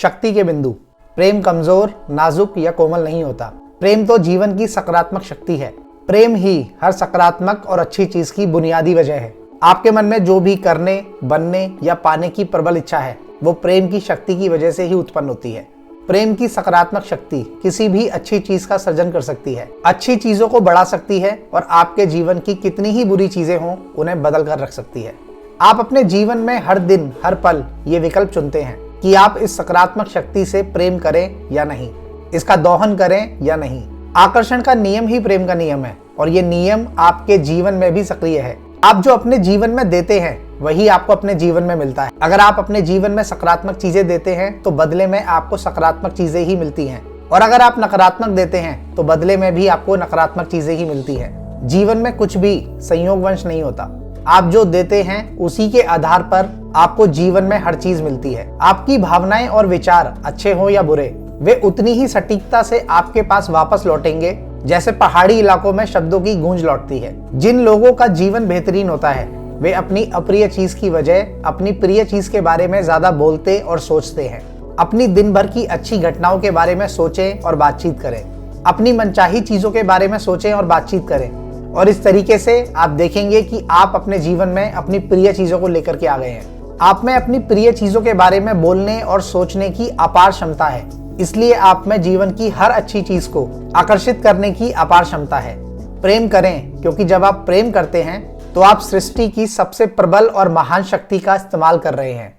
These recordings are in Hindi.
शक्ति के बिंदु। प्रेम कमजोर, नाजुक या कोमल नहीं होता। प्रेम तो जीवन की सकारात्मक शक्ति है। प्रेम ही हर सकारात्मक और अच्छी चीज की बुनियादी वजह है। आपके मन में जो भी करने, बनने या पाने की प्रबल इच्छा है, वो प्रेम की शक्ति की वजह से ही उत्पन्न होती है। प्रेम की सकारात्मक शक्ति किसी भी अच्छी चीज का सृजन कर सकती है, अच्छी चीजों को बढ़ा सकती है और आपके जीवन की कितनी ही बुरी चीजें हों उन्हें बदल कर रख सकती है। आप अपने जीवन में हर दिन, हर पल ये विकल्प चुनते हैं कि आप इस सकारात्मक शक्ति से प्रेम करें या नहीं, इसका दोहन करें या नहीं। आकर्षण का नियम ही प्रेम का नियम है और ये नियम आपके जीवन में भी सक्रिय है। आप जो अपने जीवन में देते हैं वही आपको अपने जीवन में मिलता है। अगर आप अपने जीवन में सकारात्मक चीजें देते हैं तो बदले में आपको सकारात्मक चीजें ही मिलती हैं, और अगर आप नकारात्मक देते हैं तो बदले में भी आपको नकारात्मक चीजें ही मिलती हैं। जीवन में कुछ भी संयोगवश नहीं होता। आप जो देते हैं उसी के आधार पर आपको जीवन में हर चीज मिलती है। आपकी भावनाएं और विचार अच्छे हो या बुरे, वे उतनी ही सटीकता से आपके पास वापस लौटेंगे जैसे पहाड़ी इलाकों में शब्दों की गूंज लौटती है। जिन लोगों का जीवन बेहतरीन होता है वे अपनी अप्रिय चीज की वजह अपनी प्रिय चीज के बारे में ज्यादा बोलते और सोचते हैं। अपनी दिन भर की अच्छी घटनाओं के बारे में सोचें और बातचीत करें। अपनी मनचाही चीजों के बारे में सोचें और बातचीत करें, और इस तरीके से आप देखेंगे कि आप अपने जीवन में अपनी प्रिय चीजों को लेकर के आ गए हैं। आप में अपनी प्रिय चीजों के बारे में बोलने और सोचने की अपार क्षमता है, इसलिए आप में जीवन की हर अच्छी चीज को आकर्षित करने की अपार क्षमता है। प्रेम करें, क्योंकि जब आप प्रेम करते हैं तो आप सृष्टि की सबसे प्रबल और महान शक्ति का इस्तेमाल कर रहे हैं।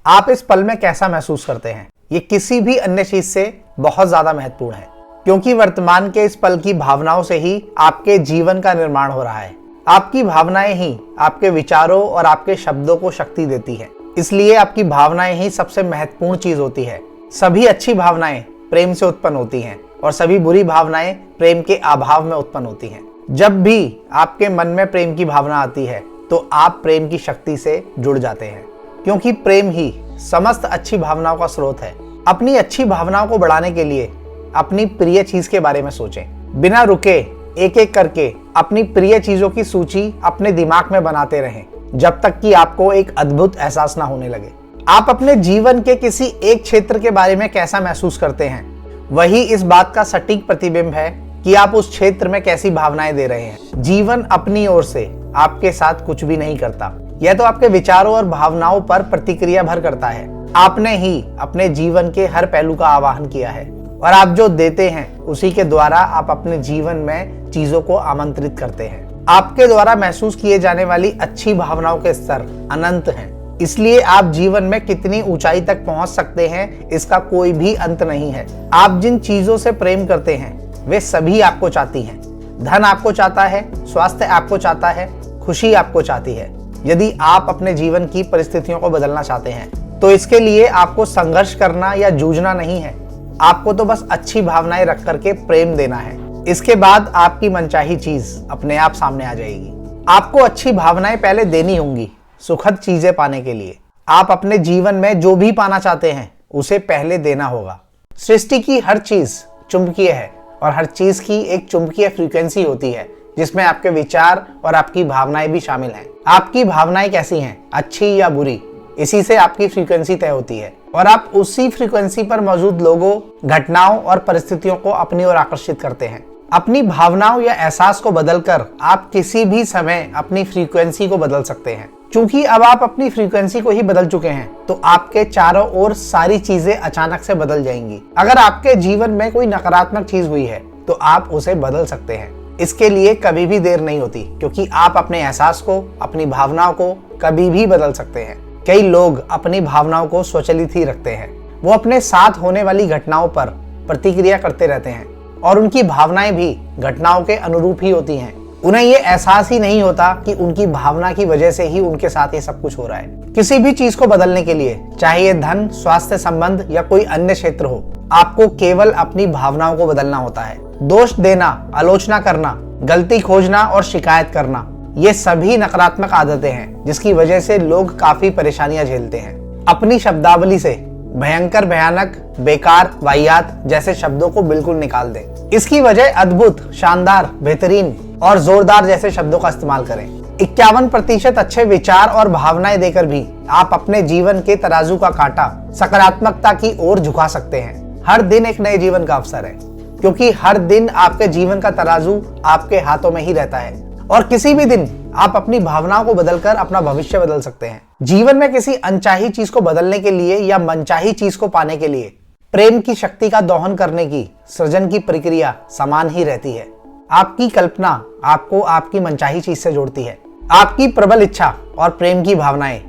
आप इस पल में कैसा महसूस करते हैं, ये किसी भी अन्य चीज से बहुत ज्यादा महत्वपूर्ण है, क्योंकि वर्तमान के इस पल की भावनाओं से ही आपके जीवन का निर्माण हो रहा है। आपकी भावनाएं ही आपके विचारों और आपके शब्दों को शक्ति देती है, इसलिए आपकी भावनाएं ही सबसे महत्वपूर्ण चीज होती है। सभी अच्छी भावनाएं प्रेम से उत्पन्न होती हैं और सभी बुरी भावनाएं प्रेम के अभाव में उत्पन्न होती हैं। जब भी आपके मन में प्रेम की भावना आती है तो आप प्रेम की शक्ति से जुड़ जाते हैं, क्योंकि प्रेम ही समस्त अच्छी भावनाओं का स्रोत है। अपनी अच्छी भावनाओं को बढ़ाने के लिए अपनी प्रिय चीज के बारे में सोचें। बिना रुके एक एक करके अपनी प्रिय चीजों की सूची अपने दिमाग में बनाते रहें जब तक कि आपको एक अद्भुत एहसास ना होने लगे। आप अपने जीवन के किसी एक क्षेत्र के बारे में कैसा महसूस करते हैं, वही इस बात का सटीक प्रतिबिंब है कि आप उस क्षेत्र में कैसी भावनाएं दे रहे हैं। जीवन अपनी ओर से आपके साथ कुछ भी नहीं करता, यह तो आपके विचारों और भावनाओं पर प्रतिक्रिया भर करता है। आपने ही अपने जीवन के हर पहलू का आवाहन किया है, और आप जो देते हैं उसी के द्वारा आप अपने जीवन में चीजों को आमंत्रित करते हैं। आपके द्वारा महसूस किए जाने वाली अच्छी भावनाओं के स्तर अनंत हैं, इसलिए आप जीवन में कितनी ऊंचाई तक पहुंच सकते हैं इसका कोई भी अंत नहीं है। आप जिन चीजों से प्रेम करते हैं वे सभी आपको चाहती हैं। धन आपको चाहता है, स्वास्थ्य आपको चाहता है, खुशी आपको चाहती है। यदि आप अपने जीवन की परिस्थितियों को बदलना चाहते हैं तो इसके लिए आपको संघर्ष करना या जूझना नहीं है। आपको तो बस अच्छी भावनाएं रख करके प्रेम देना है। इसके बाद आपकी मनचाही चीज अपने आप सामने आ जाएगी। आपको अच्छी भावनाएं पहले देनी होंगी सुखद चीजें पाने के लिए। आप अपने जीवन में जो भी पाना चाहते हैं उसे पहले देना होगा। सृष्टि की हर चीज चुंबकीय है और हर चीज की एक चुंबकीय फ्रीक्वेंसी होती है जिसमें आपके विचार और आपकी भावनाएं भी शामिल हैं। आपकी भावनाएं कैसी हैं, अच्छी या बुरी, इसी से आपकी फ्रीक्वेंसी तय होती है, और आप उसी फ्रीक्वेंसी पर मौजूद लोगों, घटनाओं और परिस्थितियों को अपनी ओर आकर्षित करते हैं। अपनी भावनाओं या एहसास को बदलकर आप किसी भी समय अपनी फ्रीक्वेंसी को बदल सकते हैं। क्योंकि अब आप अपनी फ्रीक्वेंसी को ही बदल चुके हैं तो आपके चारों ओर सारी चीजें अचानक से बदल जाएंगी। अगर आपके जीवन में कोई नकारात्मक चीज हुई है तो आप उसे बदल सकते हैं। इसके लिए कभी भी देर नहीं होती, क्योंकि आप अपने एहसास को, अपनी भावनाओं को कभी भी बदल सकते हैं। कई लोग अपनी भावनाओं को स्वचालित ही रखते हैं। वो अपने साथ होने वाली घटनाओं पर प्रतिक्रिया करते रहते हैं और उनकी भावनाएं भी घटनाओं के अनुरूप ही होती हैं। उन्हें ये एहसास ही नहीं होता कि उनकी भावना की वजह से ही उनके साथ ये सब कुछ हो रहा है। किसी भी चीज को बदलने के लिए, चाहे ये धन, स्वास्थ्य संबंध या कोई अन्य क्षेत्र हो, आपको केवल अपनी भावनाओं को बदलना होता है। दोष देना, आलोचना करना, गलती खोजना और शिकायत करना, ये सभी नकारात्मक आदतें हैं जिसकी वजह से लोग काफी परेशानियां झेलते हैं। अपनी शब्दावली से भयंकर, भयानक, बेकार, वाहियात जैसे शब्दों को बिल्कुल निकाल दें। इसकी वजह अद्भुत, शानदार, बेहतरीन और जोरदार जैसे शब्दों का इस्तेमाल करें। 51% अच्छे विचार और भावनाएं देकर भी आप अपने जीवन के तराजू का कांटा सकारात्मकता की ओर झुका सकते हैं। हर दिन एक नए जीवन का अवसर है, क्योंकि हर दिन आपके जीवन का तराजू आपके हाथों में ही रहता है और किसी भी दिन आप अपनी भावनाओं को बदलकर अपना भविष्य बदल सकते हैं। जीवन में किसी अनचाही चीज को बदलने के लिए या मनचाही चीज को पाने के लिए प्रेम की शक्ति का दोहन करने की सृजन की प्रक्रिया समान ही रहती है। आपकी कल्पना आपको आपकी मनचाही चीज से जोड़ती है। आपकी प्रबल इच्छा और प्रेम की भावनाएं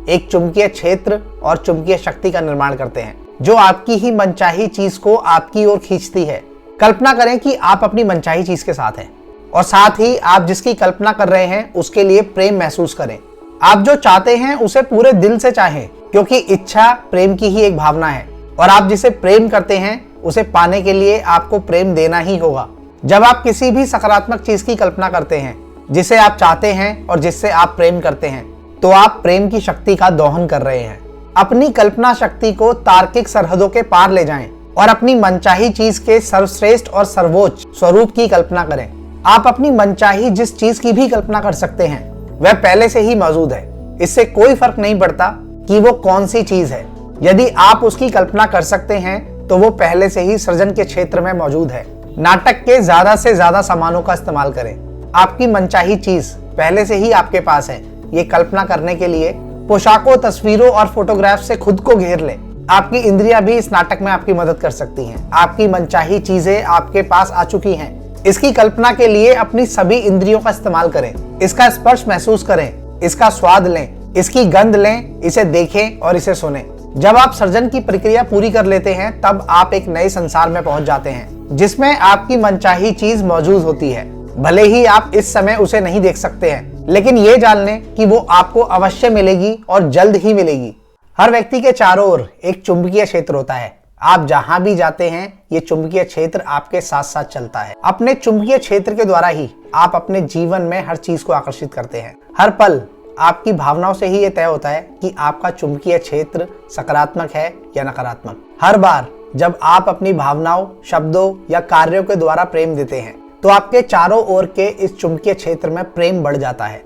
एक चुंबकीय क्षेत्र और चुंबकीय शक्ति का निर्माण करते हैं, जो आपकी ही मनचाही चीज को आपकी ओर खींचती है। कल्पना करें कि आप अपनी मनचाही चीज के साथ हैं और साथ ही आप जिसकी कल्पना कर रहे हैं उसके लिए प्रेम महसूस करें। आप जो चाहते हैं उसे पूरे दिल से चाहें, क्योंकि इच्छा प्रेम की ही एक भावना है और आप जिसे प्रेम करते हैं उसे पाने के लिए आपको प्रेम देना ही होगा। जब आप किसी भी सकारात्मक चीज की कल्पना करते हैं जिसे आप चाहते हैं और जिससे आप प्रेम करते हैं, तो आप प्रेम की शक्ति का दोहन कर रहे हैं। अपनी कल्पना शक्ति को तार्किक सरहदों के पार ले जाएं और अपनी मनचाही चीज के सर्वश्रेष्ठ और सर्वोच्च स्वरूप की कल्पना करें। आप अपनी मनचाही जिस चीज की भी कल्पना कर सकते हैं वह पहले से ही मौजूद है। इससे कोई फर्क नहीं पड़ता कि वो कौन सी चीज है। यदि आप उसकी कल्पना कर सकते हैं तो वो पहले से ही सृजन के क्षेत्र में मौजूद है। नाटक के ज्यादा से ज्यादा सामानों का इस्तेमाल करें। आपकी मनचाही चीज पहले से ही आपके पास है। ये कल्पना करने के लिए पोशाकों, तस्वीरों और फोटोग्राफ से खुद को घेर लें। आपकी इंद्रियां भी इस नाटक में आपकी मदद कर सकती हैं। आपकी मनचाही चीजें आपके पास आ चुकी हैं। इसकी कल्पना के लिए अपनी सभी इंद्रियों का इस्तेमाल करें। इसका स्पर्श महसूस करें, इसका स्वाद लें, इसकी गंध लें, इसे देखें और इसे सुनें। जब आप सृजन की प्रक्रिया पूरी कर लेते हैं तब आप एक नए संसार में पहुंच जाते हैं जिसमें आपकी मनचाही चीज मौजूद होती है। भले ही आप इस समय उसे नहीं देख सकते हैं, लेकिन ये जान लें कि वो आपको अवश्य मिलेगी और जल्द ही मिलेगी। हर व्यक्ति के चारों ओर एक चुंबकीय क्षेत्र होता है। आप जहां भी जाते हैं ये चुंबकीय क्षेत्र आपके साथ साथ चलता है। अपने चुंबकीय क्षेत्र के द्वारा ही आप अपने जीवन में हर चीज को आकर्षित करते हैं। हर पल आपकी भावनाओं से ही ये तय होता है कि आपका चुंबकीय क्षेत्र सकारात्मक है या नकारात्मक। हर बार जब आप अपनी भावनाओं, शब्दों या कार्यों के द्वारा प्रेम देते हैं तो आपके चारों ओर के इस चुंबकीय क्षेत्र में प्रेम बढ़ जाता है।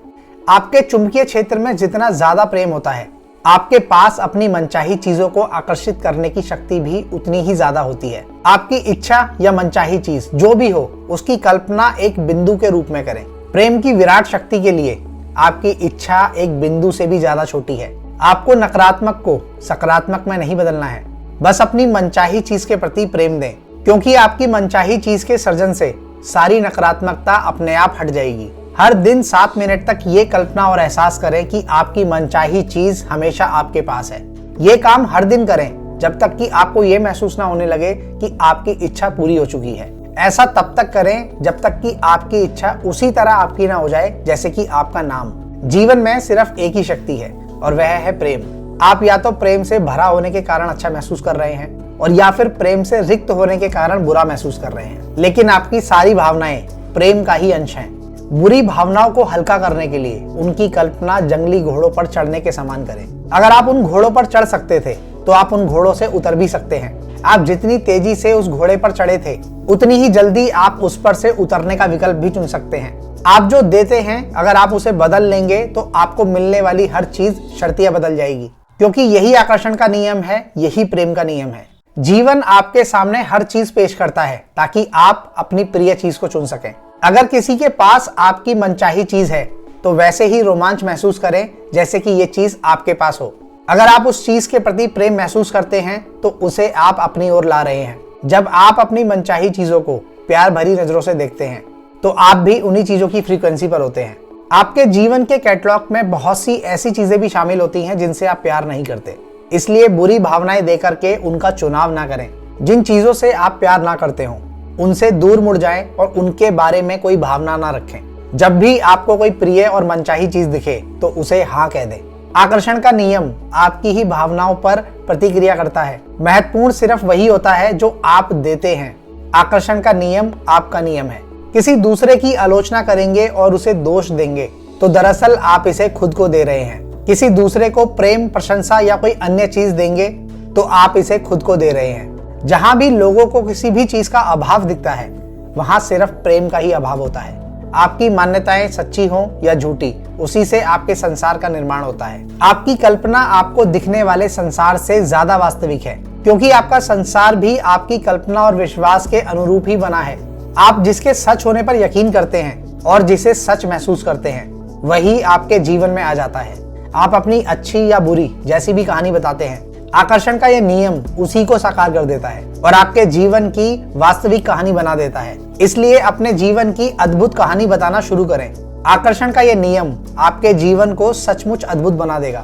आपके चुंबकीय क्षेत्र में जितना ज्यादा प्रेम होता है, आपके पास अपनी मनचाही चीजों को आकर्षित करने की शक्ति भी उतनी ही ज्यादा होती है। आपकी इच्छा या मनचाही चीज जो भी हो, उसकी कल्पना एक बिंदु के रूप में करें। प्रेम की विराट शक्ति के लिए आपकी इच्छा एक बिंदु से भी ज्यादा छोटी है। आपको नकारात्मक को सकारात्मक में नहीं बदलना है, बस अपनी मनचाही चीज के प्रति प्रेम दें, क्योंकि आपकी मनचाही चीज के सर्जन से सारी नकारात्मकता अपने आप हट जाएगी। हर दिन 7 मिनट तक ये कल्पना और एहसास करें कि आपकी मनचाही चीज हमेशा आपके पास है। ये काम हर दिन करें जब तक कि आपको ये महसूस ना होने लगे कि आपकी इच्छा पूरी हो चुकी है। ऐसा तब तक करें जब तक कि आपकी इच्छा उसी तरह आपकी ना हो जाए जैसे कि आपका नाम। जीवन में सिर्फ एक ही शक्ति है और वह है प्रेम। आप या तो प्रेम से भरा होने के कारण अच्छा महसूस कर रहे हैं और या फिर प्रेम से रिक्त होने के कारण बुरा महसूस कर रहे हैं, लेकिन आपकी सारी भावनाएं प्रेम का ही अंश हैं। बुरी भावनाओं को हल्का करने के लिए उनकी कल्पना जंगली घोड़ों पर चढ़ने के समान करें। अगर आप उन घोड़ों पर चढ़ सकते थे तो आप उन घोड़ों से उतर भी सकते हैं। आप जितनी तेजी से उस घोड़े पर चढ़े थे उतनी ही जल्दी आप उस पर से उतरने का विकल्प भी चुन सकते हैं। आप जो देते हैं अगर आप उसे बदल लेंगे तो आपको मिलने वाली हर चीज शर्तियां बदल जाएगी, क्योंकि यही आकर्षण का नियम है, यही प्रेम का नियम है। जीवन आपके सामने हर चीज पेश करता है ताकि आप अपनी प्रिय चीज को चुन सकें। अगर किसी के पास आपकी मनचाही चीज है तो वैसे ही रोमांच महसूस करें जैसे कि ये चीज आपके पास हो। अगर आप उस चीज के प्रति प्रेम महसूस करते हैं तो उसे आप अपनी ओर ला रहे हैं। जब आप अपनी मनचाही चीजों को प्यार भरी नजरों से देखते हैं तो आप भी उन्हीं चीजों की फ्रीक्वेंसी पर होते हैं। आपके जीवन के कैटलॉग में बहुत सी ऐसी चीजें भी शामिल होती हैं जिनसे आप प्यार नहीं करते, इसलिए बुरी भावनाएं देकर के उनका चुनाव ना करें। जिन चीजों से आप प्यार ना करते हो उनसे दूर मुड़ जाएं और उनके बारे में कोई भावना ना रखें। जब भी आपको कोई प्रिय और मनचाही चीज दिखे तो उसे हाँ कह दें। आकर्षण का नियम आपकी ही भावनाओं पर प्रतिक्रिया करता है। महत्वपूर्ण सिर्फ वही होता है जो आप देते हैं। आकर्षण का नियम आपका नियम है। किसी दूसरे की आलोचना करेंगे और उसे दोष देंगे तो दरअसल आप इसे खुद को दे रहे हैं। किसी दूसरे को प्रेम, प्रशंसा या कोई अन्य चीज देंगे तो आप इसे खुद को दे रहे हैं। जहां भी लोगों को किसी भी चीज का अभाव दिखता है वहां सिर्फ प्रेम का ही अभाव होता है। आपकी मान्यताएं सच्ची हो या झूठी उसी से आपके संसार का निर्माण होता है। आपकी कल्पना आपको दिखने वाले संसार से ज्यादा वास्तविक है, क्योंकि आपका संसार भी आपकी कल्पना और विश्वास के अनुरूप ही बना है। आप जिसके सच होने पर यकीन करते हैं और जिसे सच महसूस करते हैं, वही आपके जीवन में आ जाता है। आप अपनी अच्छी या बुरी जैसी भी कहानी बताते हैं, आकर्षण का यह नियम उसी को साकार कर देता है और आपके जीवन की वास्तविक कहानी बना देता है। इसलिए अपने जीवन की अद्भुत कहानी बताना शुरू करें। आकर्षण का यह नियम आपके जीवन को सचमुच अद्भुत बना देगा।